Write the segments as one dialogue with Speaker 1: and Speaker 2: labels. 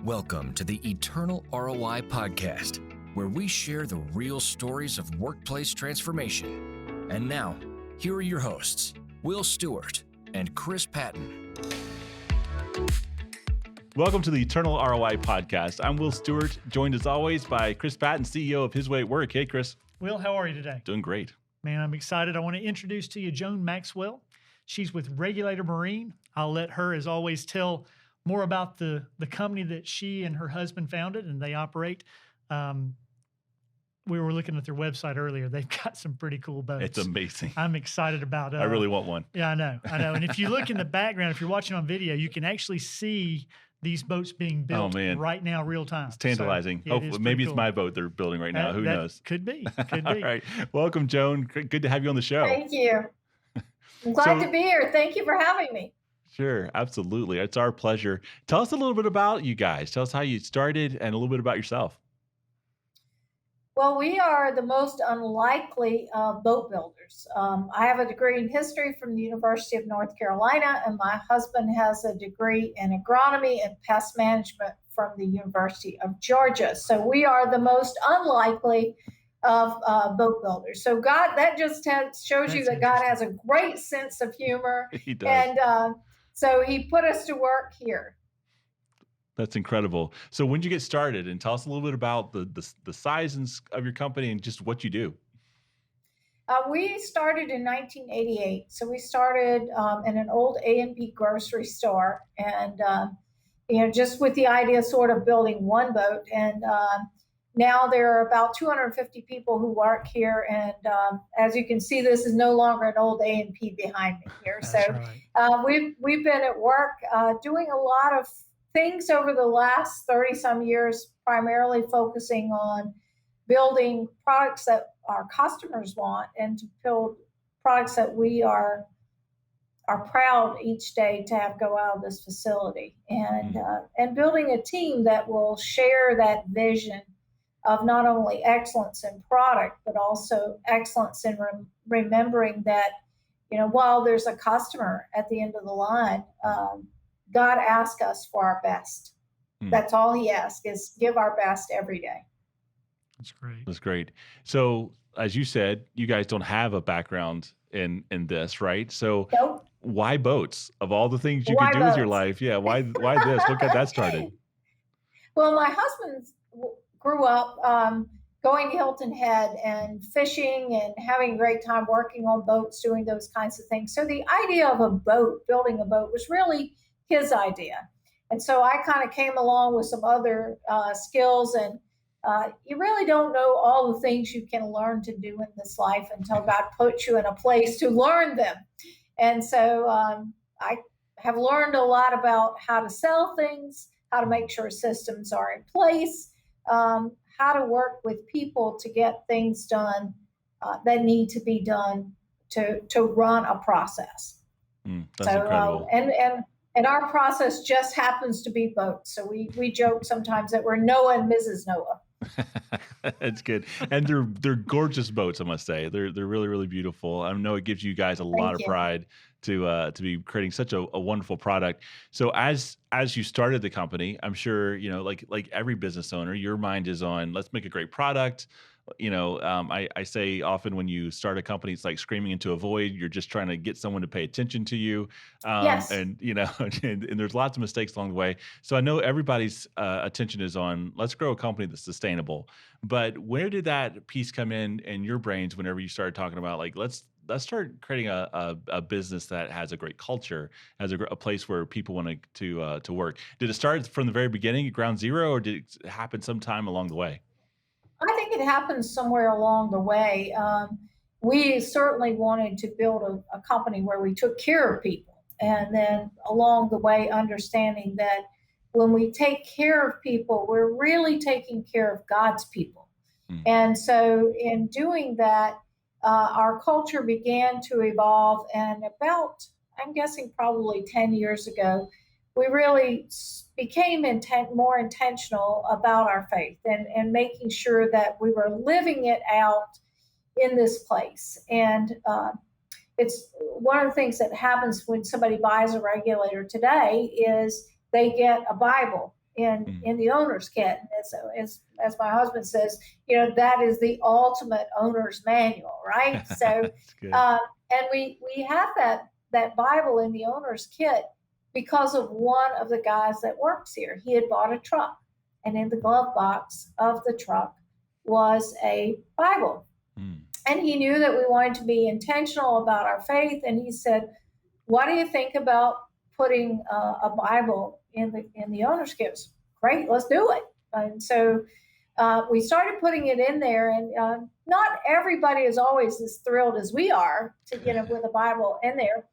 Speaker 1: Welcome to the Eternal ROI podcast, where we share the real stories of workplace transformation. And now, here are your hosts, Will Stewart and Chris Patton.
Speaker 2: Welcome to the Eternal ROI podcast. I'm Will Stewart, joined as always by Chris Patton, CEO of His Way at Work. Hey, Chris.
Speaker 3: Will, how are you today?
Speaker 2: Doing great.
Speaker 3: Man, I'm excited. I want to introduce to you Joan Maxwell. She's with Regulator Marine. I'll let her, as always, tell more about the company that she and her husband founded and they operate. We were looking at their website earlier. They've got some pretty cool boats.
Speaker 2: It's amazing.
Speaker 3: I'm excited about it.
Speaker 2: I really want one.
Speaker 3: Yeah, I know. And if you look in the background, if you're watching on video, you can actually see these boats being built right now, real time.
Speaker 2: It's tantalizing.
Speaker 3: So,
Speaker 2: maybe
Speaker 3: cool.
Speaker 2: It's my boat they're building right now. Who knows?
Speaker 3: Could be.
Speaker 2: All right. Welcome, Joan. Good to have you on the show.
Speaker 4: Thank you. I'm glad to be here. Thank you for having me.
Speaker 2: Sure. Absolutely. It's our pleasure. Tell us a little bit about you guys. Tell us how you started and a little bit about yourself.
Speaker 4: Well, we are the most unlikely boat builders. I have a degree in history from the University of North Carolina, and my husband has a degree in agronomy and pest management from the University of Georgia. So we are the most unlikely of boat builders. So God, that just shows you that God has a great sense of humor.
Speaker 2: He does.
Speaker 4: And so he put us to work here.
Speaker 2: That's incredible. So when did you get started? And tell us a little bit about the size of your company and just what you do.
Speaker 4: We started in 1988. So we started in an old A&P grocery store, and just with the idea of sort of building one boat. And now there are about 250 people who work here. And as you can see, this is no longer an old A&P behind me here.
Speaker 3: That's
Speaker 4: so
Speaker 3: right.
Speaker 4: we've been at work doing a lot of things over the last 30 some years, primarily focusing on building products that our customers want and to build products that we are proud each day to have go out of this facility, and building a team that will share that vision of not only excellence in product, but also excellence in remembering that, while there's a customer at the end of the line, God asks us for our best. That's all he asks, is give our best every day.
Speaker 3: That's great.
Speaker 2: That's great. So as you said, you guys don't have a background in this, right? So
Speaker 4: Nope.
Speaker 2: Why boats? Of all the things you
Speaker 4: Why
Speaker 2: could do with your
Speaker 4: boats?
Speaker 2: life, yeah, why this? What got that started?
Speaker 4: Well, my husband grew up going to Hilton Head and fishing and having a great time working on boats, doing those kinds of things. So the idea of a boat, building a boat, was really his idea. And so I kind of came along with some other skills, and you really don't know all the things you can learn to do in this life until God puts you in a place to learn them. And so I have learned a lot about how to sell things, how to make sure systems are in place, how to work with people to get things done that need to be done to run a process.
Speaker 2: That's incredible.
Speaker 4: And our process just happens to be boats. So we joke sometimes that we're Noah and Mrs. Noah.
Speaker 2: That's good. And they're gorgeous boats, I must say. They're really, really beautiful. I know it gives you guys a lot of pride to be creating such a wonderful product. So as you started the company, I'm sure, like every business owner, your mind is on, let's make a great product. I say often when you start a company, it's like screaming into a void. You're just trying to get someone to pay attention to you.
Speaker 4: Yes.
Speaker 2: And there's lots of mistakes along the way. So I know everybody's attention is on, let's grow a company that's sustainable. But where did that piece come in your brains whenever you started talking about, like, let's start creating a business that has a great culture, has a place where people want to work? Did it start from the very beginning at ground zero, or did it happen sometime along the way?
Speaker 4: I think it happened somewhere along the way. We certainly wanted to build a company where we took care of people. And then along the way, understanding that when we take care of people, we're really taking care of God's people. And so in doing that, our culture began to evolve. And about, I'm guessing probably 10 years ago, we really became more intentional about our faith and making sure that we were living it out in this place. And it's one of the things that happens when somebody buys a regulator today is they get a Bible in the owner's kit. And so as my husband says, that is the ultimate owner's manual, right? So, and we have that Bible in the owner's kit because of one of the guys that works here. He had bought a truck, and in the glove box of the truck was a Bible. And he knew that we wanted to be intentional about our faith. And he said, what do you think about putting a Bible in the owner's kit? Great, let's do it. And so we started putting it in there, and not everybody is always as thrilled as we are to with a Bible in there.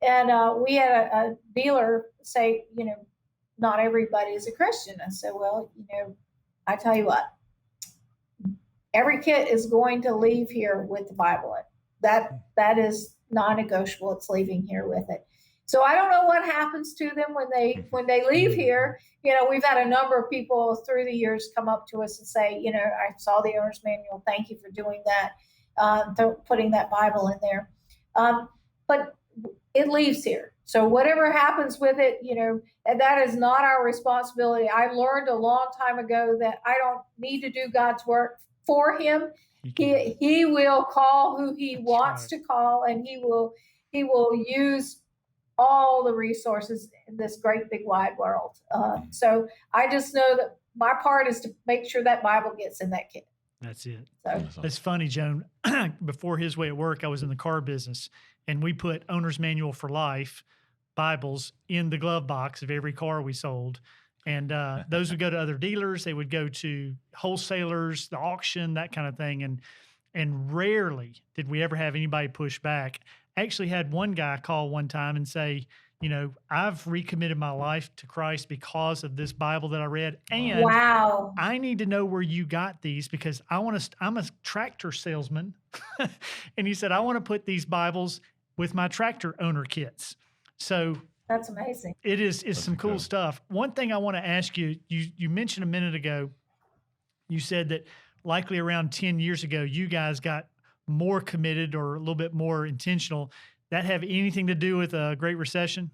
Speaker 4: And we had a dealer say, not everybody is a Christian. I said, well, I tell you what, every kit is going to leave here with the Bible in it. That is non-negotiable. It's leaving here with it. So I don't know what happens to them when they leave here. We've had a number of people through the years come up to us and say, I saw the owner's manual. Thank you for doing that, putting that Bible in there. But it leaves here. So whatever happens with it, and that is not our responsibility. I learned a long time ago that I don't need to do God's work for him. He will call who he wants to call, and he will use all the resources in this great big wide world. So I just know that my part is to make sure that Bible gets in that kit.
Speaker 3: That's it.
Speaker 4: So
Speaker 3: it's funny, Joan. Before his way at work, I was in the car business, and we put Owner's Manual for Life Bibles in the glove box of every car we sold. And those would go to other dealers. They would go to wholesalers, the auction, that kind of thing. And rarely did we ever have anybody push back. I actually had one guy call one time and say, I've recommitted my life to Christ because of this Bible that I read. And
Speaker 4: wow.
Speaker 3: I need to know where you got these because I'm a tractor salesman. And he said, I want to put these Bibles with my tractor owner kits. So
Speaker 4: that's amazing.
Speaker 3: It's some cool stuff. One thing I want to ask you, you mentioned a minute ago, you said that likely around 10 years ago, you guys got more committed or a little bit more intentional. That have anything to do with a Great Recession?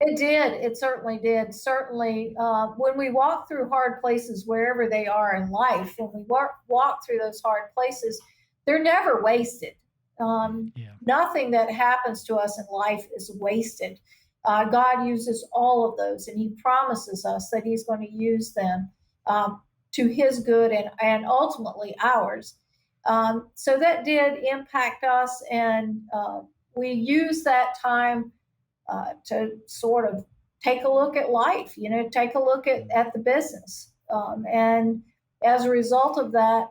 Speaker 4: It did. It certainly did. Certainly, when we walk through hard places, wherever they are in life, when we walk through those hard places, they're never wasted. Nothing that happens to us in life is wasted. God uses all of those, and he promises us that he's going to use them to his good and ultimately ours. So that did impact us, and we use that time to sort of take a look at life, take a look at the business. And as a result of that,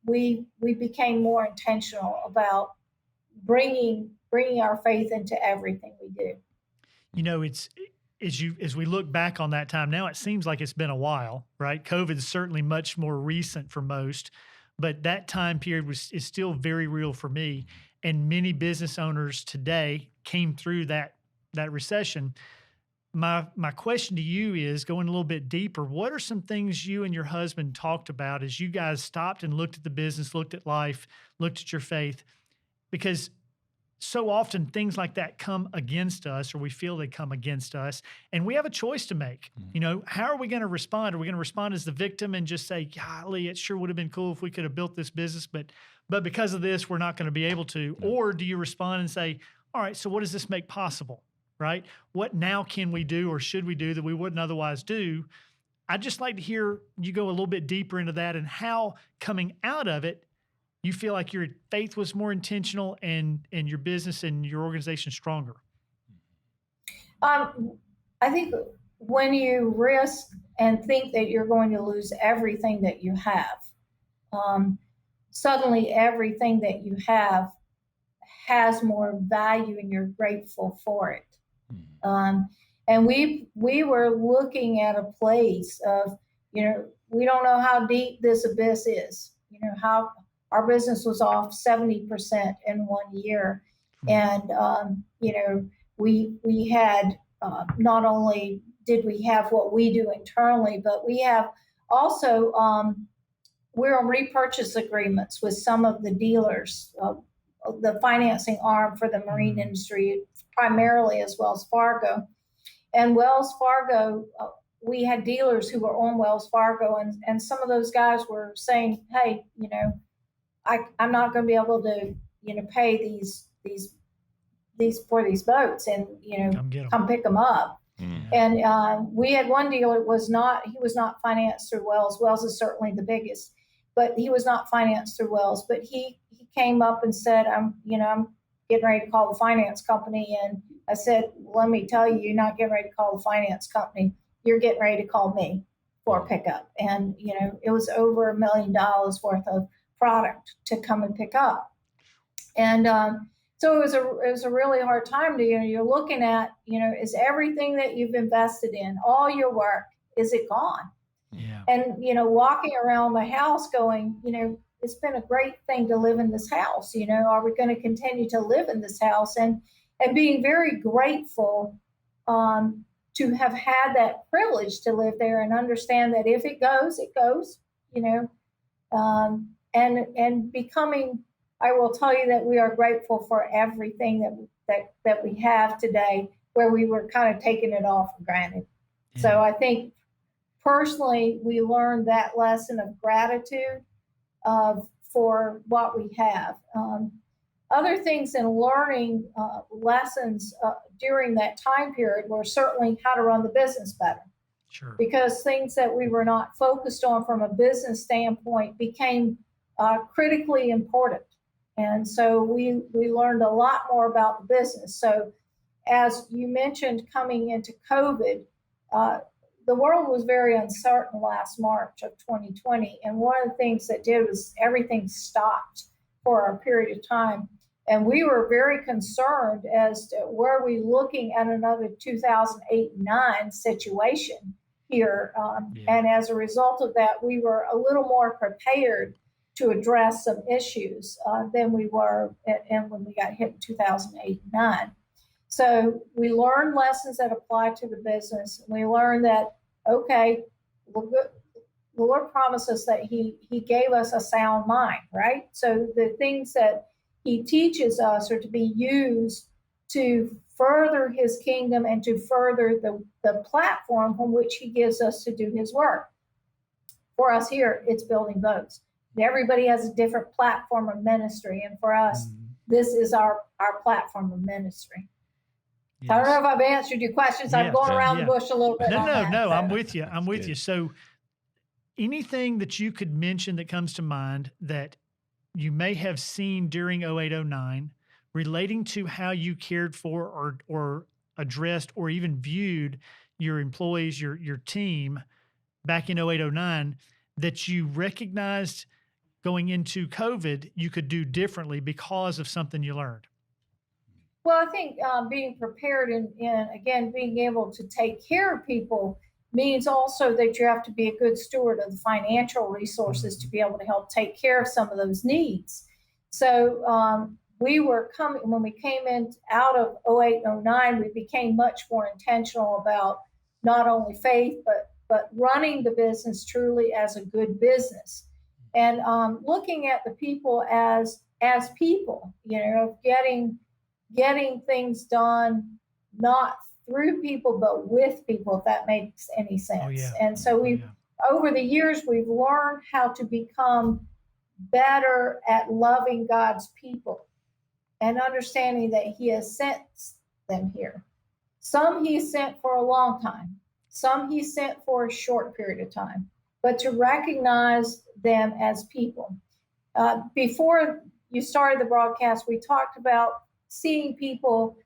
Speaker 4: we became more intentional about bringing our faith into everything we do.
Speaker 3: It's as we look back on that time now, it seems like it's been a while, right? COVID is certainly much more recent for most, but that time period is still very real for me. And many business owners today came through that recession. My question to you is, going a little bit deeper, what are some things you and your husband talked about as you guys stopped and looked at the business, looked at life, looked at your faith? Because so often things like that come against us, or we feel they come against us, and we have a choice to make. How are we going to respond? Are we going to respond as the victim and just say, golly, it sure would have been cool if we could have built this business, but because of this, we're not going to be able to? Or do you respond and say, all right, so what does this make possible, right? What now can we do or should we do that we wouldn't otherwise do? I'd just like to hear you go a little bit deeper into that and how coming out of it, you feel like your faith was more intentional and your business and your organization stronger.
Speaker 4: I think when you risk and think that you're going to lose everything that you have, suddenly everything that you have has more value and you're grateful for it. And we were looking at a place of, we don't know how deep this abyss is, how our business was off 70% in 1 year. And, we had, not only did we have what we do internally, but we have also, we're on repurchase agreements with some of the dealers, the financing arm for the marine industry, primarily as Wells Fargo. And Wells Fargo we had dealers who were on Wells Fargo, and some of those guys were saying, hey, I'm not going to be able to, pay these for these boats, and, come pick them up. And we had one dealer he was not financed through Wells. Wells is certainly the biggest, but he was not financed through Wells. But he came up and said, I'm getting ready to call the finance company. And I said, let me tell you, you're not getting ready to call the finance company. You're getting ready to call me for a pickup. And, it was over $1 million worth of product to come and pick up. And so it was a really hard time to, you're looking at, is everything that you've invested in, all your work, is it gone?
Speaker 3: Yeah.
Speaker 4: And, walking around the house going, it's been a great thing to live in this house. Are we going to continue to live in this house? And being very grateful to have had that privilege to live there and understand that if it goes, it goes, and becoming, I will tell you that we are grateful for everything that we have today, where we were kind of taking it all for granted. Yeah. So I think personally, we learned that lesson of gratitude for what we have. Other things in learning lessons during that time period were certainly how to run the business better.
Speaker 3: Sure. Because
Speaker 4: things that we were not focused on from a business standpoint became critically important. And so we learned a lot more about the business. So as you mentioned, coming into COVID, the world was very uncertain last March of 2020. And one of the things that did was everything stopped for a period of time. And we were very concerned as to, were we looking at another 2008-9 situation here? And as a result of that, we were a little more prepared to address some issues than we were and when we got hit in 2008-9. So we learned lessons that apply to the business. We learned that, okay, the Lord promised us that he gave us a sound mind, right? So the things that he teaches us are to be used to further his kingdom and to further the platform from which he gives us to do his work. For us here, it's building boats. Everybody has a different platform of ministry. And for us, this is our platform of ministry. Yes. I don't know if I've answered your questions. I'm going around the bush a little bit.
Speaker 3: No, I'm with you. I'm with you. So anything that you could mention that comes to mind that you may have seen during 08-09 relating to how you cared for or addressed or even viewed your employees, your team back in 08-09 that you recognized going into COVID you could do differently because of something you learned?
Speaker 4: Well, I think being prepared and again, being able to take care of people means also that you have to be a good steward of the financial resources to be able to help take care of some of those needs. So we were when we came in out of 08-09, we became much more intentional about not only faith, but running the business truly as a good business. And looking at the people as people, getting things done, not through people, but with people, if that makes any sense.
Speaker 3: Oh, yeah.
Speaker 4: And so over the years, we've learned how to become better at loving God's people and understanding that he has sent them here. Some he sent for a long time. Some he sent for a short period of time, but to recognize them as people. Before you started the broadcast, we talked about seeing people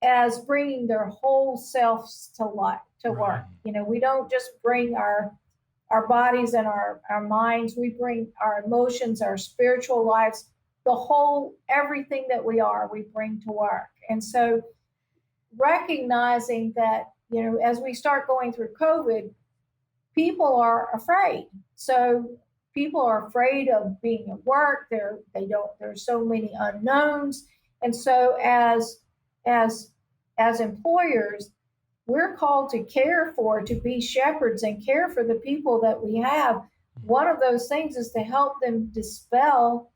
Speaker 4: as bringing their whole selves to life, to work. We don't just bring our bodies and our minds, we bring our emotions, our spiritual lives, the whole, everything that we are, we bring to work. And so recognizing that, as we start going through COVID, people are afraid. So people are afraid of being at work. There's so many unknowns. And so as employers, we're called to to be shepherds and care for the people that we have. One of those things is to help them dispel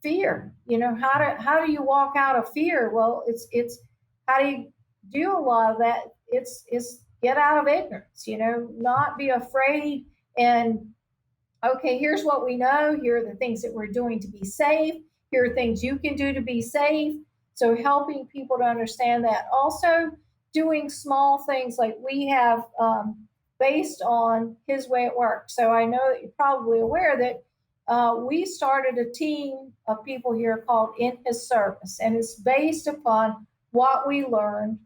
Speaker 4: fear. How do you walk out of fear? Well, it's how do you do a lot of that it's get out of ignorance, not be afraid. And okay, here's what we know. Here are the things that we're doing to be safe. Here are things you can do to be safe. So helping people to understand that. Also doing small things like we have based on His Way at Work. So I know that you're probably aware that we started a team of people here called In His Service, and it's based upon what we learned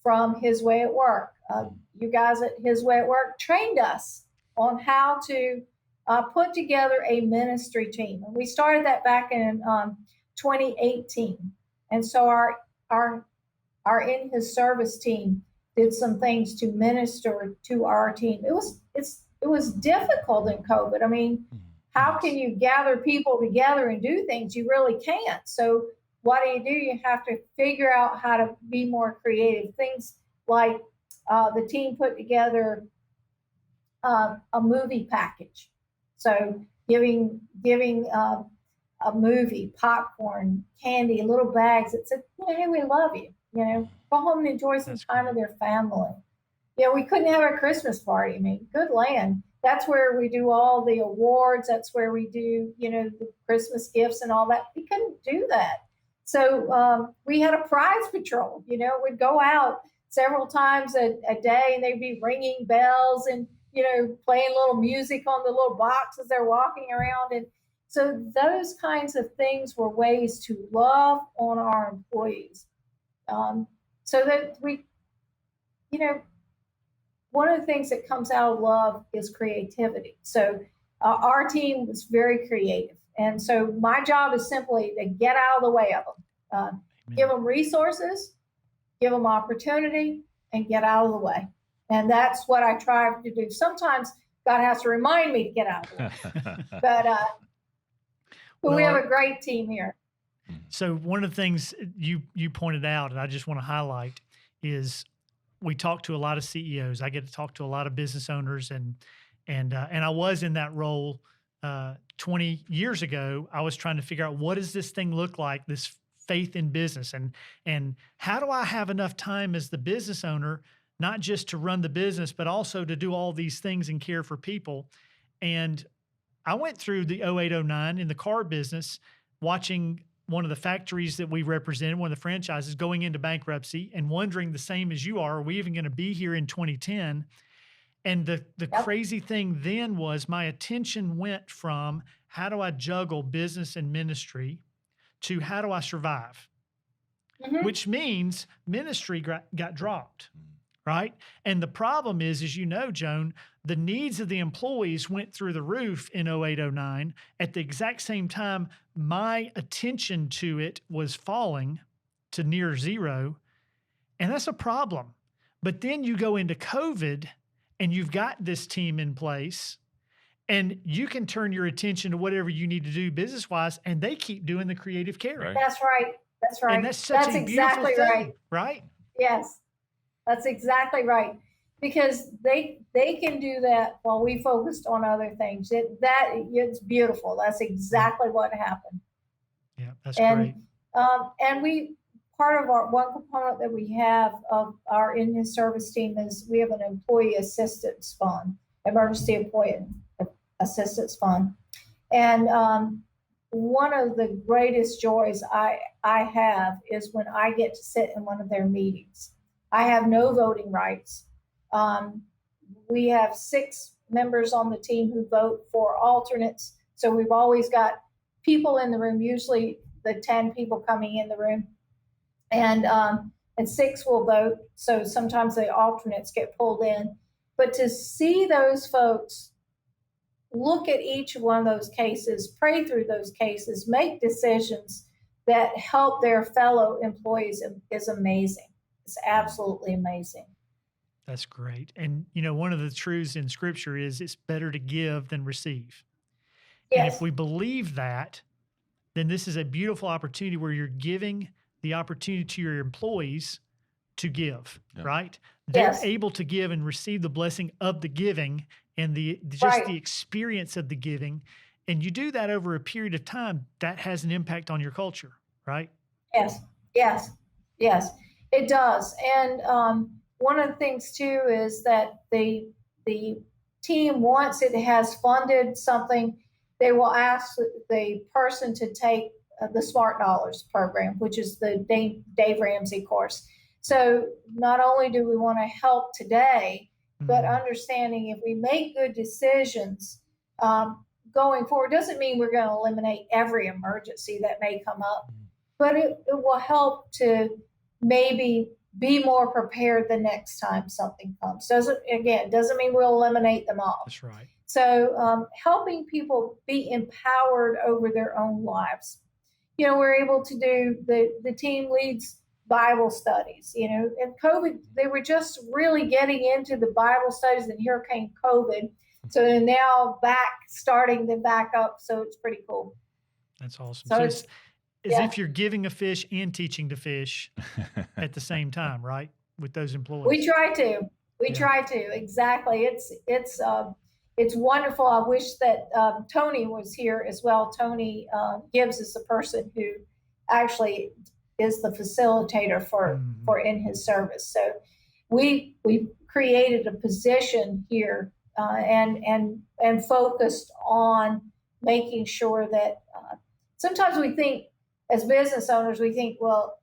Speaker 4: from His Way at Work. You guys at His Way at Work trained us on how to put together a ministry team. And we started that back in 2018. And so our In His Service team did some things to minister to our team. It was difficult in COVID. I mean, how can you gather people together and do things? You really can't. So what do? You have to figure out how to be more creative. Things like the team put together a movie package. So giving a movie, popcorn, candy, little bags that said, hey, we love you. Go home and enjoy some time with your family. We couldn't have a Christmas party. I mean, good land. That's where we do all the awards. That's where we do, the Christmas gifts and all that. We couldn't do that. So we had a prize patrol. We'd go out several times a day, and they'd be ringing bells and, playing little music on the little box as they're walking around. And so those kinds of things were ways to love on our employees. So that we, one of the things that comes out of love is creativity. So our team was very creative. And so my job is simply to get out of the way of them, give them resources, give them opportunity, and get out of the way. And that's what I try to do. Sometimes God has to remind me to get out of the way. But we have a great team here.
Speaker 3: So one of the things you pointed out, and I just want to highlight, is we talk to a lot of CEOs. I get to talk to a lot of business owners, and I was in that role 20 years ago. I was trying to figure out, what does this thing look like, this faith in business, and how do I have enough time as the business owner, not just to run the business, but also to do all these things and care for people. And I went through the 0809 in the car business, watching one of the factories that we represented, one of the franchises, going into bankruptcy, and wondering the same as you are we even going to be here in 2010? And the crazy thing then was my attention went from how do I juggle business and ministry to how do I survive, which means ministry got dropped, right? And the problem is, as you know, Joan, the needs of the employees went through the roof in 0809. At the exact same time, my attention to it was falling to near zero. And that's a problem. But then you go into COVID and you've got this team in place, and you can turn your attention to whatever you need to do business-wise, and they keep doing the creative caring.
Speaker 4: That's right. That's right.
Speaker 3: And that's such a beautiful thing, right?
Speaker 4: Yes, that's exactly right. Because they can do that while we focused on other things. It's beautiful. That's exactly what happened.
Speaker 3: Yeah, that's great.
Speaker 4: And part of one component that we have of our In His Service team is we have an employee assistance fund, emergency employee assistance fund. And one of the greatest joys I have is when I get to sit in one of their meetings. I have no voting rights. We have 6 members on the team who vote for alternates. So we've always got people in the room, usually the 10 people coming in the room, and 6 will vote. So sometimes the alternates get pulled in. But to see those folks look at each one of those cases, pray through those cases, make decisions that help their fellow employees is amazing. It's absolutely amazing.
Speaker 3: That's great. And, one of the truths in Scripture is it's better to give than receive.
Speaker 4: Yes.
Speaker 3: And if we believe that, then this is a beautiful opportunity where you're giving the opportunity to your employees to give, right? They're able to give and receive the blessing of the giving and the experience of the giving. And you do that over a period of time, that has an impact on your culture, right?
Speaker 4: Yes, it does. And one of the things too is that the team, once it has funded something, they will ask the person to take the Smart Dollars program, which is the Dave Ramsey course. So not only do we want to help today, but understanding if we make good decisions going forward, doesn't mean we're going to eliminate every emergency that may come up, but it will help to maybe be more prepared the next time something comes. Doesn't mean we'll eliminate them all.
Speaker 3: That's right.
Speaker 4: So helping people be empowered over their own lives. We're able to do, the team leads Bible studies. In COVID, they were just really getting into the Bible studies, and here came COVID. So they're now starting them back up. So it's pretty cool.
Speaker 3: That's awesome.
Speaker 4: So
Speaker 3: it's as if you're giving a fish and teaching to fish at the same time, right? With those employees.
Speaker 4: We try to, exactly. It's wonderful. I wish that Tony was here as well. Tony Gibbs is the person who actually is the facilitator for in his service. So we created a position here and focused on making sure that sometimes we think as business owners, well,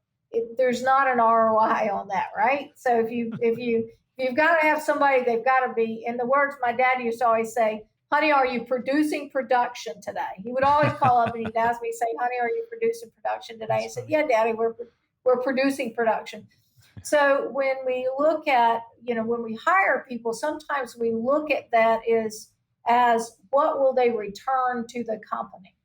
Speaker 4: there's not an ROI on that, right? So if you've got to have somebody, they've got to be, in the words my dad used to always say, honey, are you producing production today? He would always call up and he'd ask me, say, honey, are you producing production today? I said, yeah, Daddy, we're producing production. So when we look at, when we hire people, sometimes we look at that as what will they return to the company?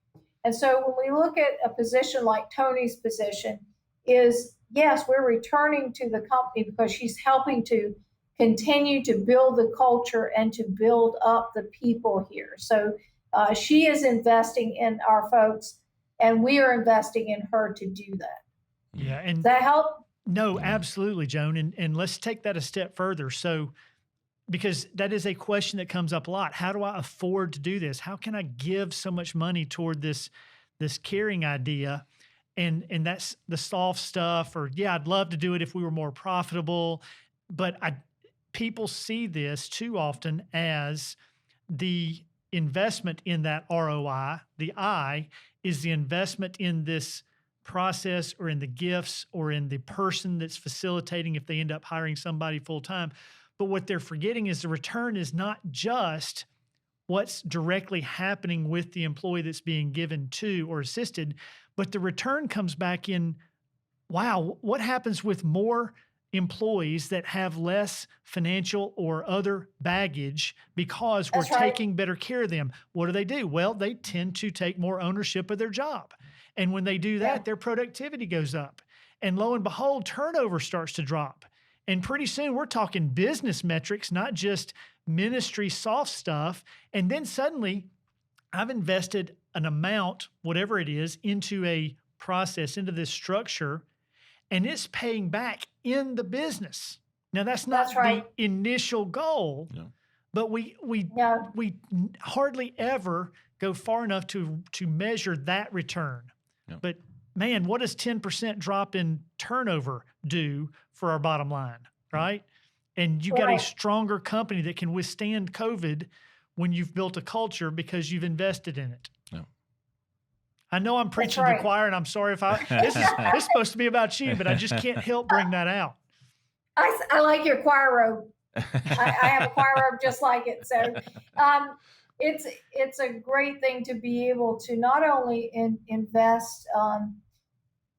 Speaker 4: And so when we look at a position like Tony's position is, yes, we're returning to the company because she's helping to continue to build the culture and to build up the people here. So she is investing in our folks, and we are investing in her to do that.
Speaker 3: Yeah. And
Speaker 4: does that help?
Speaker 3: No, absolutely, Joan. And let's take that a step further. So, because that is a question that comes up a lot. How do I afford to do this? How can I give so much money toward this caring idea? And that's the soft stuff, or yeah, I'd love to do it if we were more profitable. But people see this too often as the investment in that ROI. The I is the investment in this process or in the gifts or in the person that's facilitating if they end up hiring somebody full time. But what they're forgetting is the return is not just what's directly happening with the employee that's being given to or assisted, but the return comes back in, wow, what happens with more employees that have less financial or other baggage because we're taking better care of them? What do? Well, they tend to take more ownership of their job. And when they do that, their productivity goes up. And lo and behold, turnover starts to drop. And pretty soon we're talking business metrics, not just ministry soft stuff. And then suddenly I've invested an amount, whatever it is, into a process, into this structure, and it's paying back in the business. Now that's not the initial goal, but we hardly ever go far enough to measure that return. Yeah. But man, what does 10% drop in turnover do for our bottom line, right? And you got a stronger company that can withstand COVID when you've built a culture because you've invested in it. Yeah. I know I'm preaching to the choir, and I'm sorry if this is supposed to be about you, but I just can't help bring that out.
Speaker 4: I like your choir robe. I have a choir robe just like it. So it's a great thing to be able to not only invest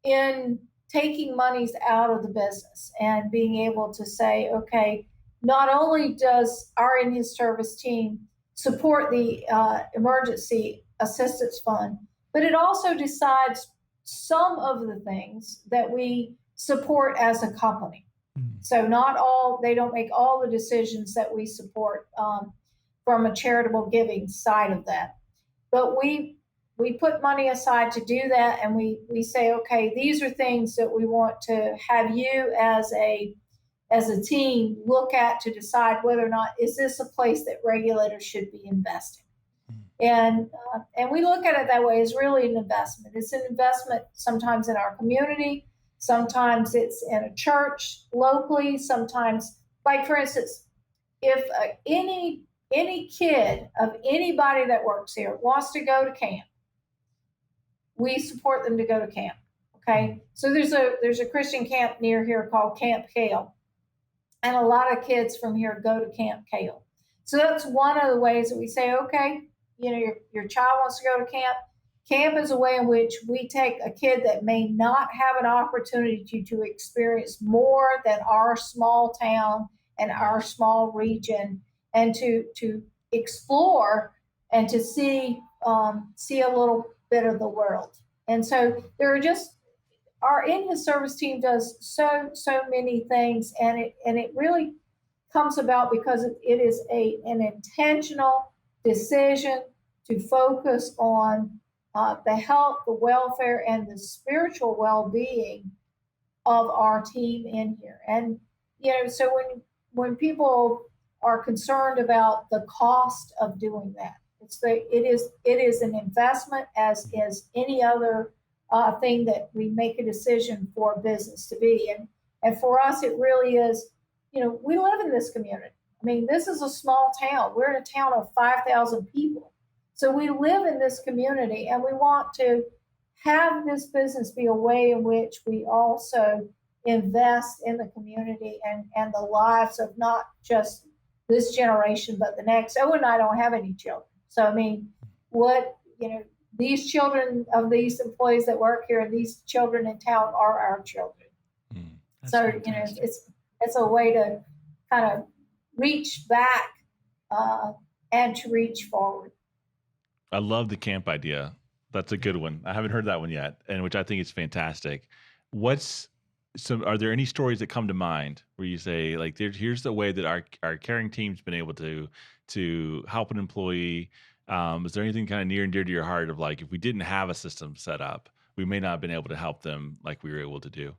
Speaker 4: in taking monies out of the business and being able to say, okay, not only does our in his service team support the emergency assistance fund, but it also decides some of the things that we support as a company. So they don't make all the decisions that we support from a charitable giving side of that. But we put money aside to do that, and we say, okay, these are things that we want to have you as a team look at to decide whether or not is this a place that regulators should be investing. And we look at it that way as really an investment. It's an investment sometimes in our community, sometimes it's in a church locally, sometimes like for instance, if any kid of anybody that works here wants to go to camp, we support them to go to camp. Okay, so there's a Christian camp near here called Camp Kale, and a lot of kids from here go to Camp Kale. So that's one of the ways that we say, okay, your child wants to go to camp. Camp is a way in which we take a kid that may not have an opportunity to experience more than our small town and our small region, and to explore and to see a little bit of the world. And so there are just, our in his service team does so many things, and it really comes about because it is an intentional decision to focus on the health, the welfare, and the spiritual well-being of our team in here. And so when people are concerned about the cost of doing that, it is an investment, as is any other thing that we make a decision for a business to be. And for us, it really is. We live in this community. I mean, this is a small town. We're in a town of 5,000 people. So we live in this community, and we want to have this business be a way in which we also invest in the community and the lives of not just this generation, but the next. Oh, and I don't have any children. So, I mean, these children of these employees that work here, and these children in town are our children. So, fantastic. It's a way to kind of reach back and to reach forward.
Speaker 2: I love the camp idea. That's a good one. I haven't heard that one yet, and which I think is fantastic. Are there any stories that come to mind where you say, like, here's the way that our caring team's been able to help an employee? Is there anything kind of near and dear to your heart of, like, if we didn't have a system set up, we may not have been able to help them like we were able to do?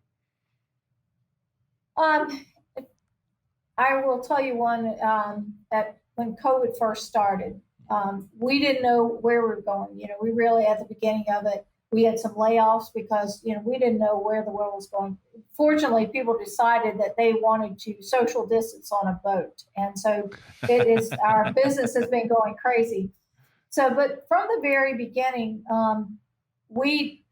Speaker 4: I will tell you one that when COVID first started, we didn't know where we were going. We really, at the beginning of it, we had some layoffs because, we didn't know where the world was going. Fortunately, people decided that they wanted to social distance on a boat. And so our business has been going crazy. So, but from the very beginning, we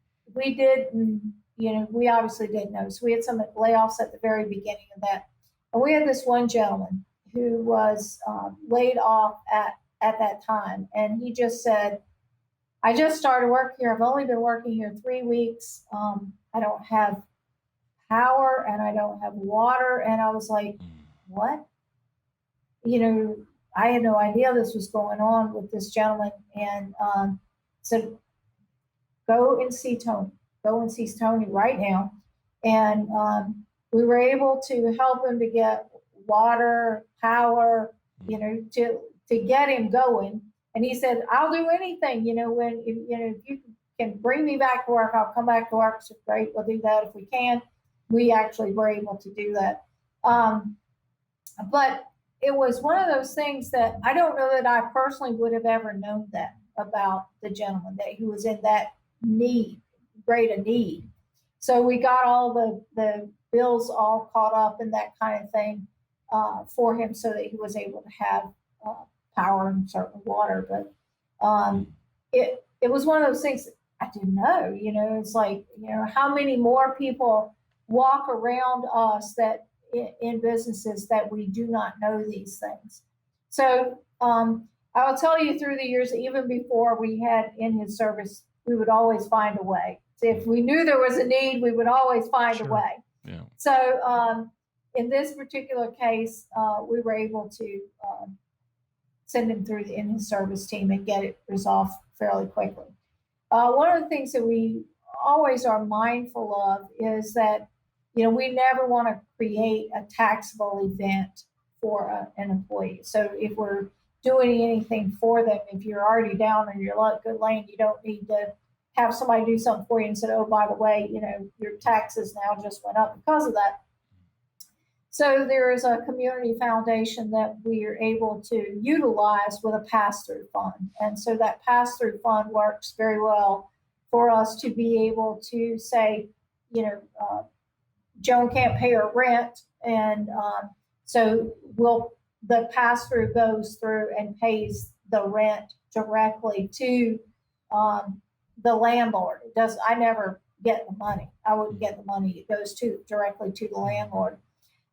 Speaker 4: obviously didn't know. So we had some layoffs at the very beginning of that. And we had this one gentleman who was laid off at that time. And he just said, I just started work here. I've only been working here 3 weeks. I don't have power and I don't have water. And I was like, what? I had no idea this was going on with this gentleman, and said, go and see Tony. Go and see Tony right now. And we were able to help him to get water, power, to get him going. And he said, I'll do anything, if you can bring me back to work, I'll come back to work. So great, we'll do that if we can. We actually were able to do that. But it was one of those things that I don't know that I personally would have ever known that about the gentleman, that he was in that great a need. So we got all the bills all caught up and that kind of thing for him, so that he was able to have power and certainly water. But it was one of those things I didn't know. It's like, how many more people walk around us that in businesses that we do not know these things. So I will tell you, through the years, even before we had in his service, we would always find a way. So if we knew there was a need, we would always find a way.
Speaker 2: Yeah.
Speaker 4: So in this particular case, we were able to send him through the in his service team and get it resolved fairly quickly. One of the things that we always are mindful of is that, we never want to create a taxable event for an employee. So if we're doing anything for them, if you're already down in your good lane, you don't need to have somebody do something for you and say, oh, by the way, your taxes now just went up because of that. So there is a community foundation that we are able to utilize with a pass-through fund. And so that pass-through fund works very well for us to be able to say, Joan can't pay her rent, and So the pass-through goes through and pays the rent directly to the landlord. I never get the money. I wouldn't get the money. It goes directly to the landlord.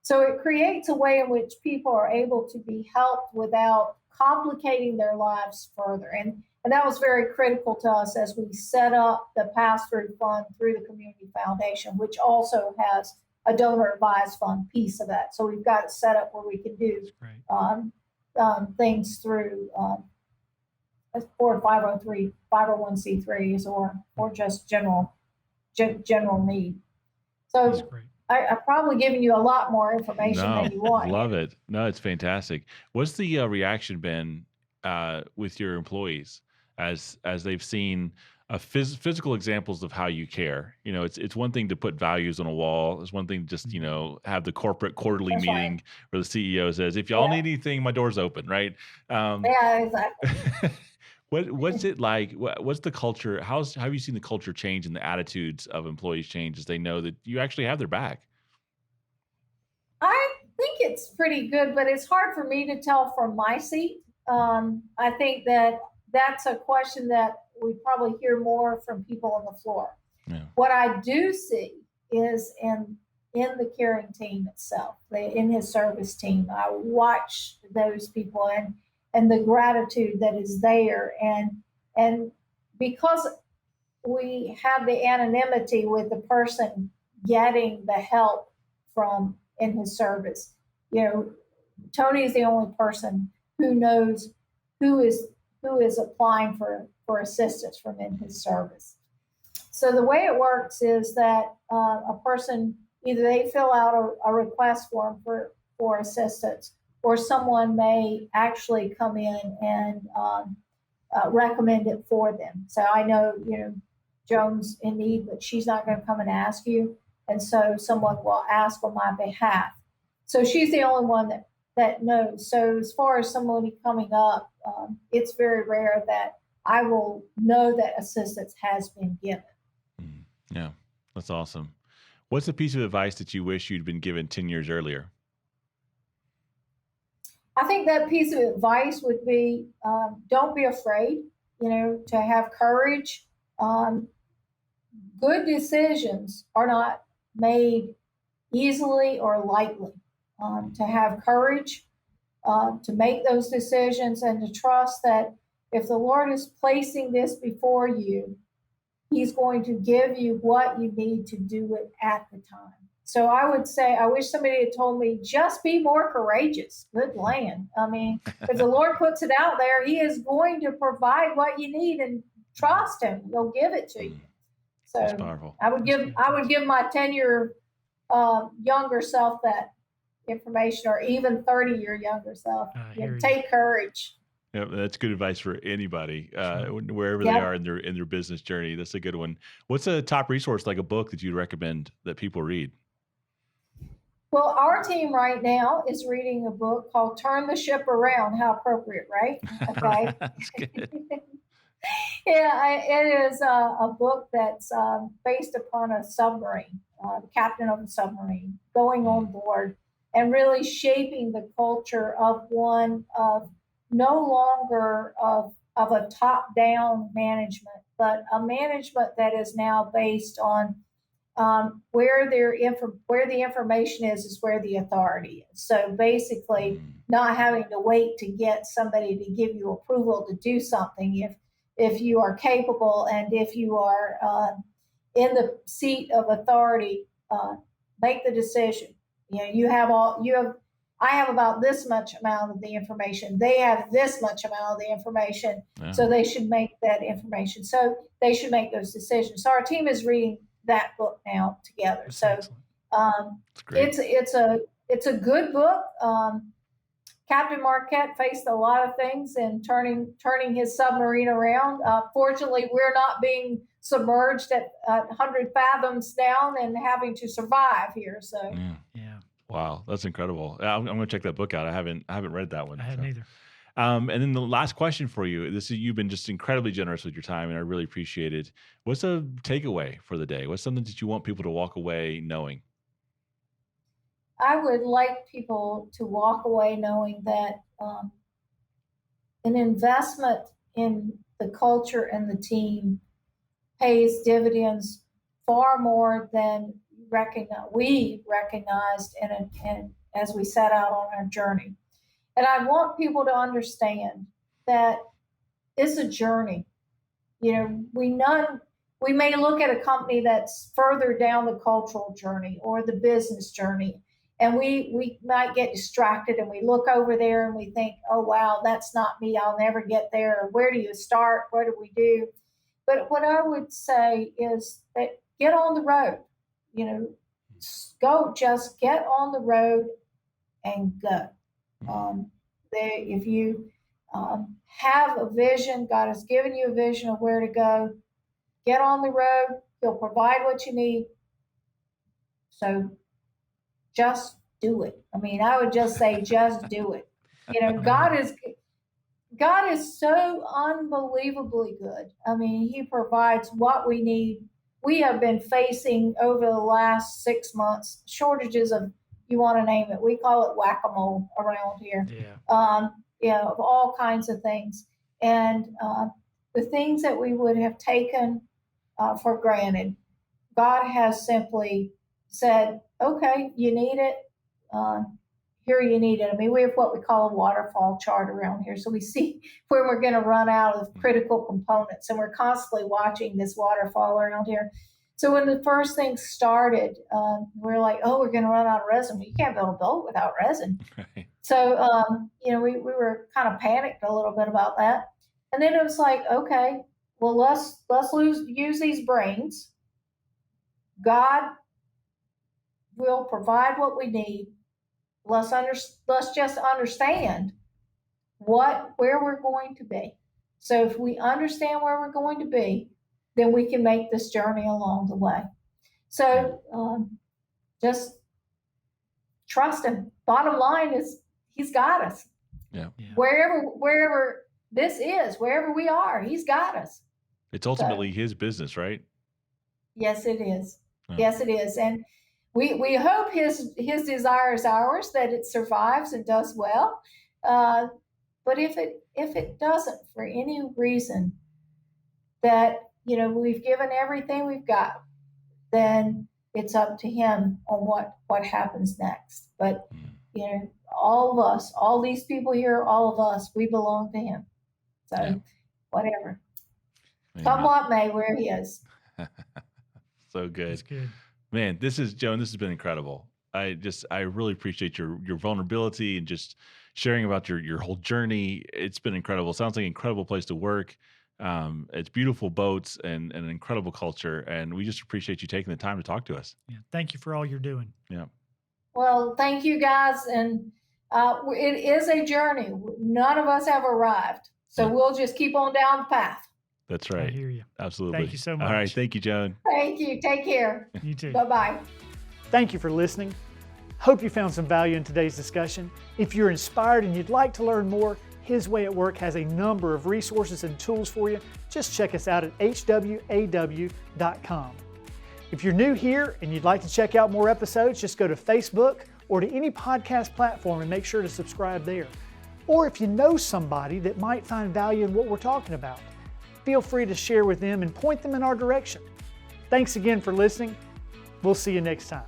Speaker 4: So it creates a way in which people are able to be helped without complicating their lives further. And that was very critical to us as we set up the pass-through fund through the Community Foundation, which also has a donor advised fund piece of that. So we've got it set up where we can do things through for 501c3s or just general need. So I've probably given you a lot more information than you want.
Speaker 2: Love it. No, it's fantastic. What's the reaction been with your employees as they've seen physical examples of how you care? You know, it's one thing to put values on a wall. It's one thing to just, have the corporate quarterly meeting where the CEO says, if y'all need anything, my door's open, right?
Speaker 4: Yeah, exactly.
Speaker 2: What's it like? What's the culture? How have you seen the culture change and the attitudes of employees change as they know that you actually have their back?
Speaker 4: I think it's pretty good, but it's hard for me to tell from my seat. I think that's a question that we probably hear more from people on the floor. Yeah. What I do see is in the caring team itself, in his service team, I watch those people and the gratitude that is there. And because we have the anonymity with the person getting the help from in his service, Tony is the only person who knows who is applying for assistance from in his service. So the way it works is that a person, either they fill out a request form for assistance, or someone may actually come in and recommend it for them. So I know, Joan's in need, but she's not going to come and ask you. And so someone will ask on my behalf. So she's the only one that knows. So as far as somebody coming up, it's very rare that I will know that assistance has been given.
Speaker 2: Yeah, that's awesome. What's a piece of advice that you wish you'd been given 10 years earlier?
Speaker 4: I think that piece of advice would be, don't be afraid, to have courage. Good decisions are not made easily or lightly. To have courage, to make those decisions, and to trust that if the Lord is placing this before you, He's going to give you what you need to do it at the time. So I would say, I wish somebody had told me, just be more courageous. Good land. I mean, if the Lord puts it out there, He is going to provide what you need, and trust Him. He'll give it to you. So
Speaker 2: that's powerful.
Speaker 4: I would give my 10-year younger self that information, or even 30-year younger self. Take courage.
Speaker 2: Yeah, that's good advice for anybody, wherever they are in their business journey. That's a good one. What's a top resource, like a book, that you'd recommend that people read?
Speaker 4: Well, our team right now is reading a book called Turn the Ship Around. How appropriate, right? Okay.
Speaker 2: That's good.
Speaker 4: Yeah, it is a book that's based upon a submarine, the captain of a submarine going on board and really shaping the culture of one of no longer of a top-down management, but a management that is now based on where the information is where the authority is. So basically, not having to wait to get somebody to give you approval to do something. If you are capable and if you are in the seat of authority, make the decision. I have about this much amount of the information. They have this much amount of the information. Yeah. So they should make that information. So they should make those decisions. So our team is reading that book now together. That's so it's a good book. Captain Marquette faced a lot of things in turning his submarine around. Fortunately, we're not being submerged at 100 fathoms down and having to survive here. So
Speaker 2: yeah. Wow, that's incredible. I'm going to check that book out. I haven't read that one.
Speaker 3: I hadn't either.
Speaker 2: And then the last question for you. You've been just incredibly generous with your time, and I really appreciate it. What's a takeaway for the day? What's something that you want people to walk away knowing?
Speaker 4: I would like people to walk away knowing that an investment in the culture and the team pays dividends far more than we recognized and as we set out on our journey. And I want people to understand that it's a journey. We may look at a company that's further down the cultural journey or the business journey, and we might get distracted and we look over there and we think, oh, wow, that's not me. I'll never get there. Where do you start? What do we do? But what I would say is that get on the road, just get on the road and go. If you have a vision, God has given you a vision of where to go, get on the road. He'll provide what you need. So just do it. I would just say, just do it. God is so unbelievably good. He provides what we need. We have been facing over the last 6 months shortages of, you want to name it, we call it whack-a-mole around here. Of all kinds of things. And the things that we would have taken for granted, God has simply said, okay, you need it. Here you need it. We have what we call a waterfall chart around here. So we see where we're going to run out of critical components. And we're constantly watching this waterfall around here. So when the first thing started, we're like, oh, we're going to run out of resin. You can't build a boat without resin. Right. So, we were kind of panicked a little bit about that. And then it was like, okay, well, let's use these brains. God will provide what we need. Let's just understand where we're going to be. So if we understand where we're going to be, then we can make this journey along the way. So just trust him. Bottom line is he's got us. Yeah. Wherever this is, wherever we are, he's got us.
Speaker 2: It's ultimately his business, right?
Speaker 4: Yes, it is. Oh. Yes, it is. And we hope his desire is ours, that it survives and does well. But if it doesn't for any reason, that we've given everything we've got, then it's up to him on what happens next. But all of us, all these people here, all of us, we belong to him. So whatever. Amen. Come what may, where he is.
Speaker 2: So good.
Speaker 3: That's good.
Speaker 2: Man, Joan, this has been incredible. I really appreciate your vulnerability and just sharing about your whole journey. It's been incredible. Sounds like an incredible place to work. It's beautiful boats and an incredible culture. And we just appreciate you taking the time to talk to us.
Speaker 3: Yeah. Thank you for all you're doing.
Speaker 2: Yeah.
Speaker 4: Well, thank you guys. And it is a journey. None of us have arrived. So we'll just keep on down the path.
Speaker 2: That's right.
Speaker 3: I hear you.
Speaker 2: Absolutely.
Speaker 3: Thank you so much.
Speaker 2: All right. Thank you, Joan.
Speaker 4: Thank you. Take care.
Speaker 3: You too.
Speaker 4: Bye-bye.
Speaker 3: Thank you for listening. Hope you found some value in today's discussion. If you're inspired and you'd like to learn more, His Way at Work has a number of resources and tools for you. Just check us out at hwaw.com. If you're new here and you'd like to check out more episodes, just go to Facebook or to any podcast platform and make sure to subscribe there. Or if you know somebody that might find value in what we're talking about, feel free to share with them and point them in our direction. Thanks again for listening. We'll see you next time.